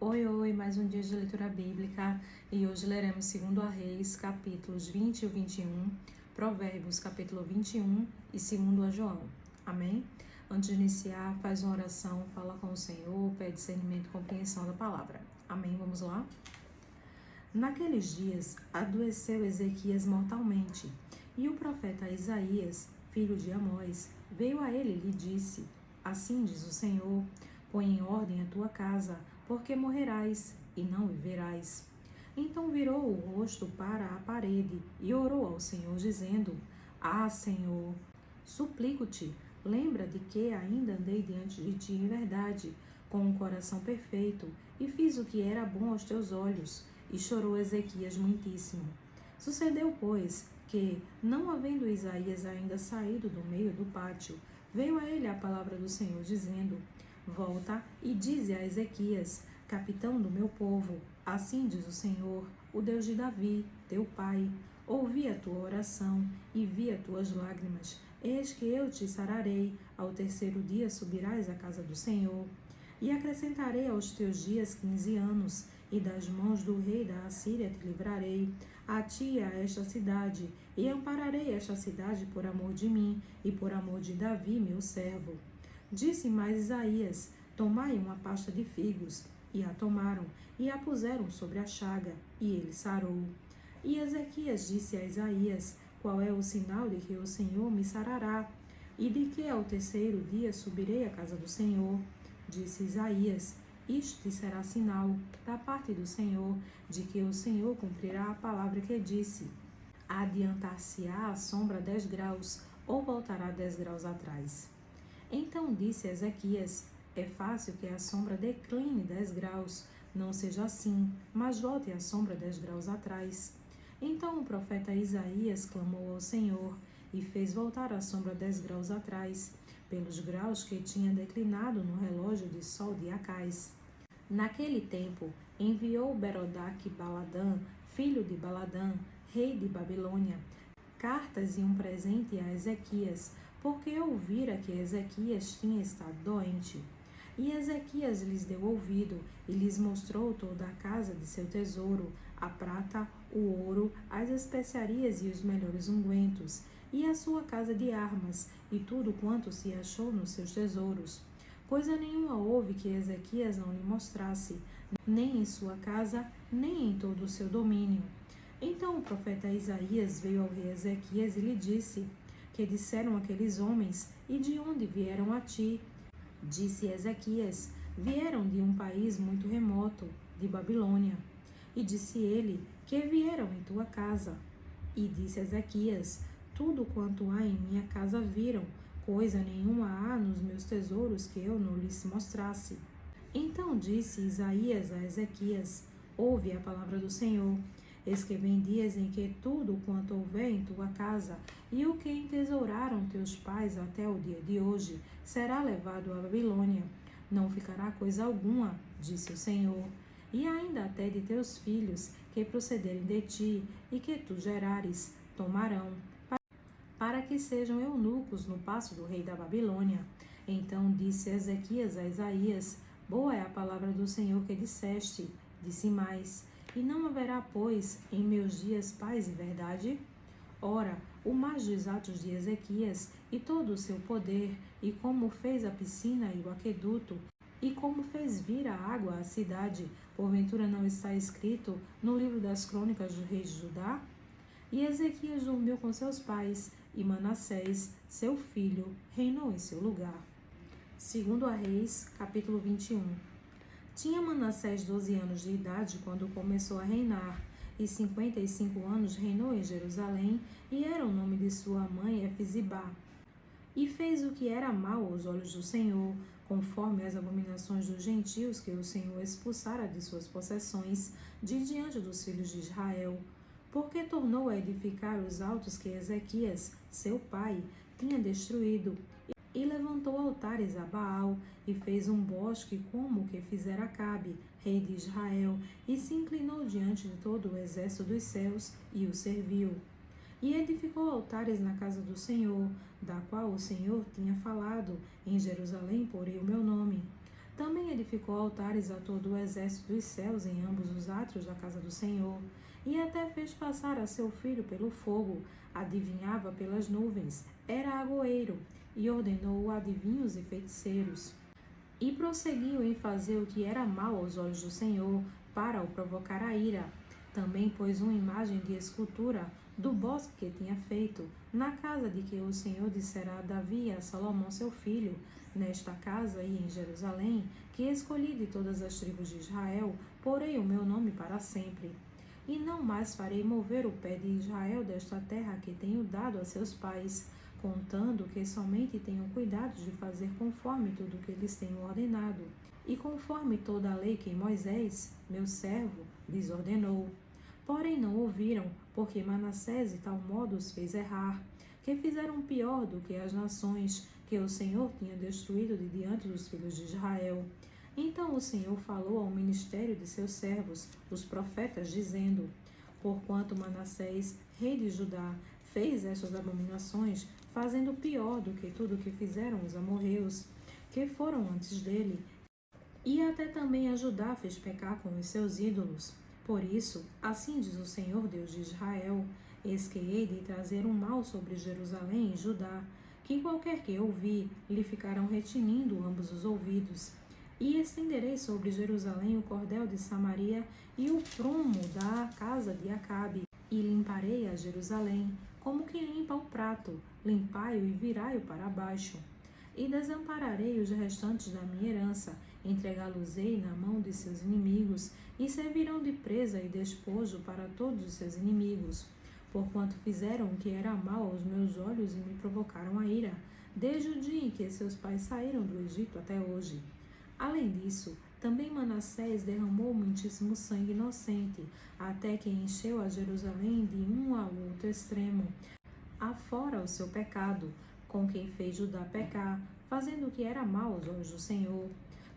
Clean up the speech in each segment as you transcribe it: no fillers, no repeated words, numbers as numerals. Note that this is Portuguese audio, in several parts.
Oi, mais um dia de leitura bíblica e hoje leremos 2 Reis, capítulos 20 e 21, Provérbios, capítulo 21 e 2 João. Amém? Antes de iniciar, faz uma oração, fala com o Senhor, pede discernimento e compreensão da palavra. Amém? Vamos lá? Naqueles dias, adoeceu Ezequias mortalmente, e o profeta Isaías, filho de Amós, veio a ele e lhe disse: Assim diz o Senhor, põe em ordem a tua casa, porque morrerás e não viverás. Então virou o rosto para a parede e orou ao Senhor, dizendo: Ah, Senhor, suplico-te, lembra de que ainda andei diante de ti em verdade, com um coração perfeito, e fiz o que era bom aos teus olhos. E chorou Ezequias muitíssimo. Sucedeu, pois, que, não havendo Isaías ainda saído do meio do pátio, veio a ele a palavra do Senhor, dizendo: Volta e dize a Ezequias, capitão do meu povo, assim diz o Senhor, o Deus de Davi, teu pai: ouvi a tua oração e vi as tuas lágrimas. Eis que eu te sararei, ao terceiro dia subirás à casa do Senhor. E acrescentarei aos teus dias 15 anos, e das mãos do rei da Assíria te livrarei, a ti e a esta cidade, e ampararei esta cidade por amor de mim, e por amor de Davi, meu servo. Disse mais Isaías: Tomai uma pasta de figos. E a tomaram, e a puseram sobre a chaga, e ele sarou. E Ezequias disse a Isaías: Qual é o sinal de que o Senhor me sarará? E de que ao terceiro dia subirei à casa do Senhor? Disse Isaías: Isto te será sinal da parte do Senhor, de que o Senhor cumprirá a palavra que disse: Adiantar-se-á a sombra 10 graus, ou voltará 10 graus atrás. Então disse Ezequias: É fácil que a sombra decline 10 graus, não seja assim, mas volte a sombra 10 graus atrás. Então o profeta Isaías clamou ao Senhor e fez voltar a sombra 10 graus atrás, pelos graus que tinha declinado no relógio de sol de Acais. Naquele tempo, enviou Berodaque Baladã, filho de Baladã, rei de Babilônia, cartas e um presente a Ezequias, porque ouvira que Ezequias tinha estado doente. E Ezequias lhes deu ouvido e lhes mostrou toda a casa de seu tesouro, a prata, o ouro, as especiarias e os melhores ungüentos, e a sua casa de armas, e tudo quanto se achou nos seus tesouros. Coisa nenhuma houve que Ezequias não lhe mostrasse, nem em sua casa, nem em todo o seu domínio. Então o profeta Isaías veio ao rei Ezequias e lhe disse: Que disseram aqueles homens, e de onde vieram a ti? Disse Ezequias: Vieram de um país muito remoto, de Babilônia. E disse ele: Que vieram em tua casa? E disse Ezequias: Tudo quanto há em minha casa viram, coisa nenhuma há nos meus tesouros que eu não lhes mostrasse. Então disse Isaías a Ezequias: Ouve a palavra do Senhor. Eis que vem dias em que tudo quanto houver em tua casa, e o que entesouraram teus pais até o dia de hoje, será levado à Babilônia. Não ficará coisa alguma, disse o Senhor. E ainda até de teus filhos, que procederem de ti, e que tu gerares, tomarão, para que sejam eunucos no paço do rei da Babilônia. Então disse Ezequias a Isaías: Boa é a palavra do Senhor que disseste. Disse mais: E não haverá, pois, em meus dias paz e verdade? Ora, o mais dos atos de Ezequias, e todo o seu poder, e como fez a piscina e o aqueduto, e como fez vir a água à cidade, porventura não está escrito no livro das crônicas do rei de Judá? E Ezequias dormiu com seus pais, e Manassés, seu filho, reinou em seu lugar. 2 Reis, capítulo 21. Tinha Manassés 12 anos de idade quando começou a reinar, e 55 anos reinou em Jerusalém, e era o nome de sua mãe Efizibá. E fez o que era mal aos olhos do Senhor, conforme as abominações dos gentios que o Senhor expulsara de suas possessões, de diante dos filhos de Israel, porque tornou a edificar os altos que Ezequias, seu pai, tinha destruído, e levantou altares a Baal, e fez um bosque como o que fizera Acabe, rei de Israel, e se inclinou diante de todo o exército dos céus, e o serviu. E edificou altares na casa do Senhor, da qual o Senhor tinha falado: Em Jerusalém porei o meu nome. Também edificou altares a todo o exército dos céus em ambos os átrios da casa do Senhor, e até fez passar a seu filho pelo fogo, adivinhava pelas nuvens, era agoeiro, e ordenou adivinhos e feiticeiros. E prosseguiu em fazer o que era mal aos olhos do Senhor, para o provocar a ira. Também pôs uma imagem de escultura do bosque que tinha feito, na casa de que o Senhor dissera a Davi e a Salomão seu filho, nesta casa e em Jerusalém, que escolhi de todas as tribos de Israel, porei o meu nome para sempre. E não mais farei mover o pé de Israel desta terra que tenho dado a seus pais, contando que somente tenham cuidado de fazer conforme tudo que lhes tenho ordenado, e conforme toda a lei que Moisés, meu servo, lhes ordenou. Porém não ouviram, porque Manassés de tal modo os fez errar, que fizeram pior do que as nações que o Senhor tinha destruído de diante dos filhos de Israel. Então o Senhor falou ao ministério de seus servos, os profetas, dizendo: Porquanto Manassés, rei de Judá, fez estas abominações, fazendo pior do que tudo que fizeram os amorreus, que foram antes dele, e até também a Judá fez pecar com os seus ídolos. Por isso, assim diz o Senhor Deus de Israel: eis que hei de trazer um mal sobre Jerusalém e Judá, que qualquer que ouvir, lhe ficarão retinindo ambos os ouvidos. E estenderei sobre Jerusalém o cordel de Samaria e o prumo da casa de Acabe, e limparei a Jerusalém, como quem limpa o prato, limpai-o e virai-o para baixo. E desampararei os restantes da minha herança, entregá-los-ei na mão de seus inimigos, e servirão de presa e despojo para todos os seus inimigos, porquanto fizeram o que era mal aos meus olhos e me provocaram a ira, desde o dia em que seus pais saíram do Egito até hoje. Além disso, também Manassés derramou muitíssimo sangue inocente, até que encheu a Jerusalém de um ao outro extremo, afora o seu pecado, com quem fez Judá pecar, fazendo o que era mal aos olhos do Senhor.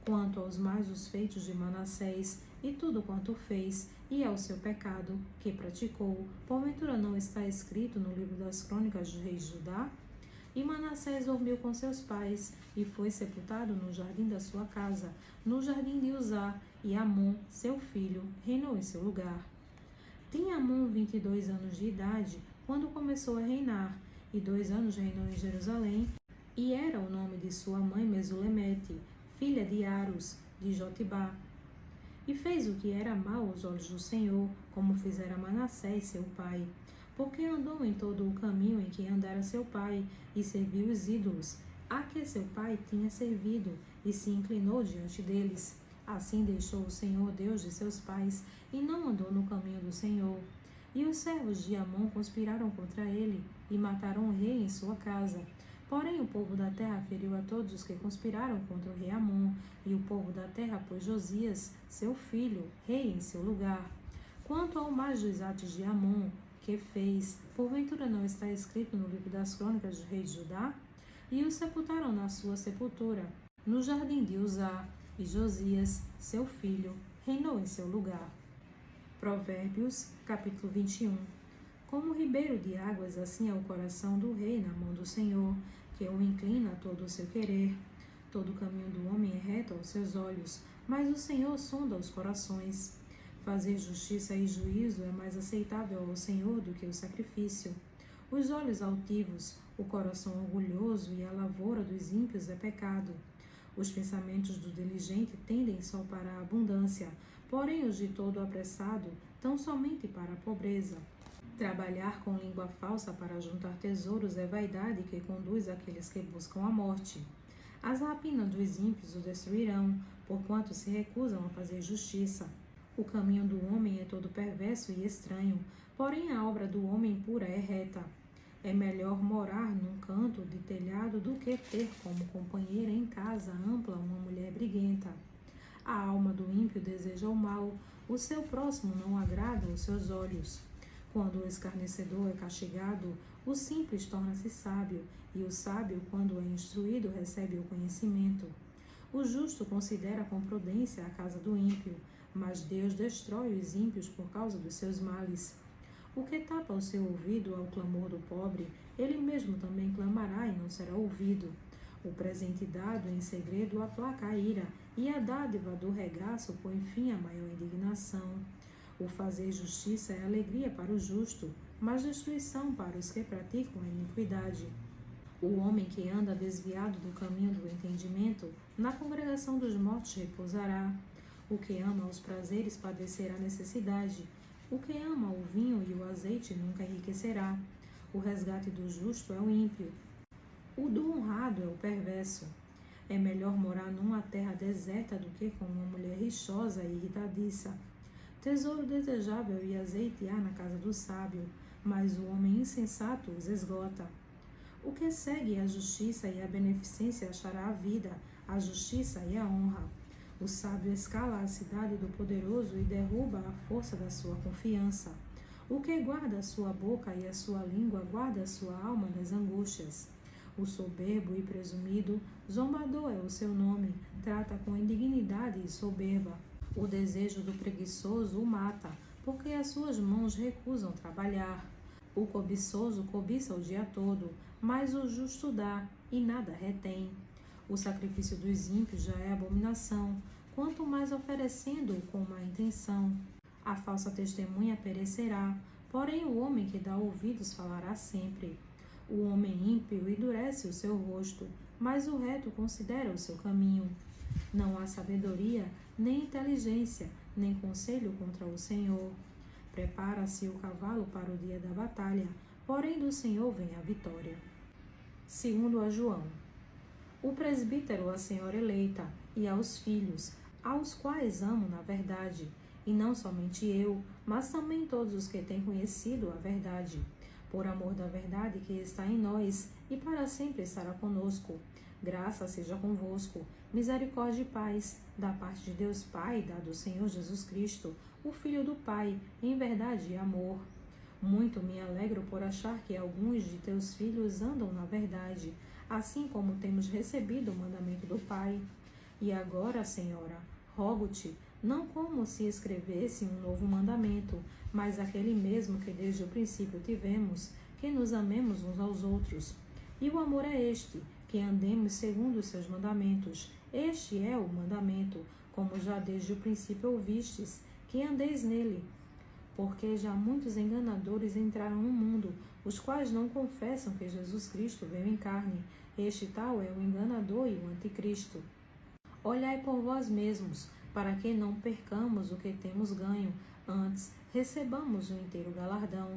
Quanto aos mais os feitos de Manassés, e tudo quanto fez, e ao seu pecado, que praticou, porventura não está escrito no livro das crônicas dos reis de Judá? E Manassés dormiu com seus pais, e foi sepultado no jardim da sua casa, no jardim de Uzá, e Amon, seu filho, reinou em seu lugar. Tinha Amon 22 anos de idade, quando começou a reinar, e 2 anos reinou em Jerusalém, e era o nome de sua mãe Mesulemete, filha de Arus, de Jotibá. E fez o que era mal aos olhos do Senhor, como fizera Manassés seu pai, porque andou em todo o caminho em que andara seu pai, e serviu os ídolos, a que seu pai tinha servido, e se inclinou diante deles. Assim deixou o Senhor Deus de seus pais, e não andou no caminho do Senhor. E os servos de Amon conspiraram contra ele, e mataram o rei em sua casa. Porém o povo da terra feriu a todos os que conspiraram contra o rei Amon, e o povo da terra pôs Josias, seu filho, rei em seu lugar. Quanto ao mais dos atos de Amon, que fez, porventura não está escrito no livro das crônicas dos reis de Judá? E o sepultaram na sua sepultura, no jardim de Uzá, e Josias, seu filho, reinou em seu lugar. Provérbios, capítulo 21. Como ribeiro de águas, assim é o coração do rei na mão do Senhor, que o inclina a todo o seu querer. Todo o caminho do homem é reto aos seus olhos, mas o Senhor sonda os corações. Fazer justiça e juízo é mais aceitável ao Senhor do que o sacrifício. Os olhos altivos, o coração orgulhoso e a lavoura dos ímpios é pecado. Os pensamentos do diligente tendem só para a abundância, porém os de todo apressado tão somente para a pobreza. Trabalhar com língua falsa para juntar tesouros é vaidade que conduz aqueles que buscam a morte. As rapinas dos ímpios o destruirão, porquanto se recusam a fazer justiça. O caminho do homem é todo perverso e estranho, porém a obra do homem pura é reta. É melhor morar num canto de telhado do que ter como companheira em casa ampla uma mulher briguenta. A alma do ímpio deseja o mal, o seu próximo não agrada aos seus olhos. Quando o escarnecedor é castigado, o simples torna-se sábio, e o sábio, quando é instruído, recebe o conhecimento. O justo considera com prudência a casa do ímpio, mas Deus destrói os ímpios por causa dos seus males. O que tapa o seu ouvido ao clamor do pobre, ele mesmo também clamará e não será ouvido. O presente dado em segredo aplaca a ira, e a dádiva do regaço põe fim à maior indignação. O fazer justiça é alegria para o justo, mas destruição para os que praticam a iniquidade. O homem que anda desviado do caminho do entendimento, na congregação dos mortos repousará. O que ama os prazeres padecerá necessidade. O que ama o vinho e o azeite nunca enriquecerá. O resgate do justo é o ímpio. O do honrado é o perverso. É melhor morar numa terra deserta do que com uma mulher rixosa e irritadiça. Tesouro desejável e azeite há na casa do sábio, mas o homem insensato os esgota. O que segue a justiça e a beneficência achará a vida, a justiça e a honra. O sábio escala a cidade do poderoso e derruba a força da sua confiança. O que guarda a sua boca e a sua língua guarda a sua alma das angústias. O soberbo e presumido, zombador é o seu nome, trata com indignidade e soberba. O desejo do preguiçoso o mata, porque as suas mãos recusam trabalhar. O cobiçoso cobiça o dia todo, mas o justo dá, e nada retém. O sacrifício dos ímpios já é abominação, quanto mais oferecendo-o com má intenção. A falsa testemunha perecerá, porém o homem que dá ouvidos falará sempre. O homem ímpio endurece o seu rosto, mas o reto considera o seu caminho. Não há sabedoria, nem inteligência, nem conselho contra o Senhor. Prepara-se o cavalo para o dia da batalha, porém do Senhor vem a vitória. Segundo a João. O presbítero a senhora eleita, e aos filhos, aos quais amo na verdade, e não somente eu, mas também todos os que têm conhecido a verdade, por amor da verdade que está em nós, e para sempre estará conosco. Graça seja convosco, misericórdia e paz, da parte de Deus Pai e da do Senhor Jesus Cristo, o Filho do Pai, em verdade e amor. Muito me alegro por achar que alguns de teus filhos andam na verdade, assim como temos recebido o mandamento do Pai. E agora, Senhora, rogo-te, não como se escrevesse um novo mandamento, mas aquele mesmo que desde o princípio tivemos, que nos amemos uns aos outros. E o amor é este, que andemos segundo os seus mandamentos. Este é o mandamento, como já desde o princípio ouvistes, que andeis nele. Porque já muitos enganadores entraram no mundo, os quais não confessam que Jesus Cristo veio em carne. Este tal é o enganador e o anticristo. Olhai por vós mesmos, para que não percamos o que temos ganho, antes recebamos o inteiro galardão.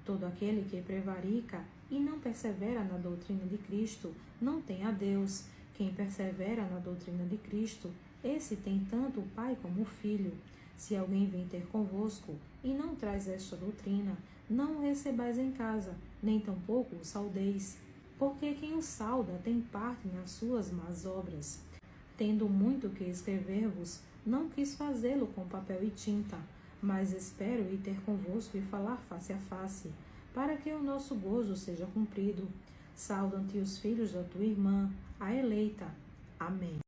Todo aquele que prevarica e não persevera na doutrina de Cristo, não tem a Deus. Quem persevera na doutrina de Cristo, esse tem tanto o Pai como o Filho. Se alguém vem ter convosco e não traz esta doutrina, não o recebais em casa, nem tampouco o saudeis, porque quem o sauda tem parte nas suas más obras. Tendo muito que escrever-vos, não quis fazê-lo com papel e tinta, mas espero ir ter convosco e falar face a face, para que o nosso gozo seja cumprido. Saudam-te os filhos da tua irmã, a eleita. Amém.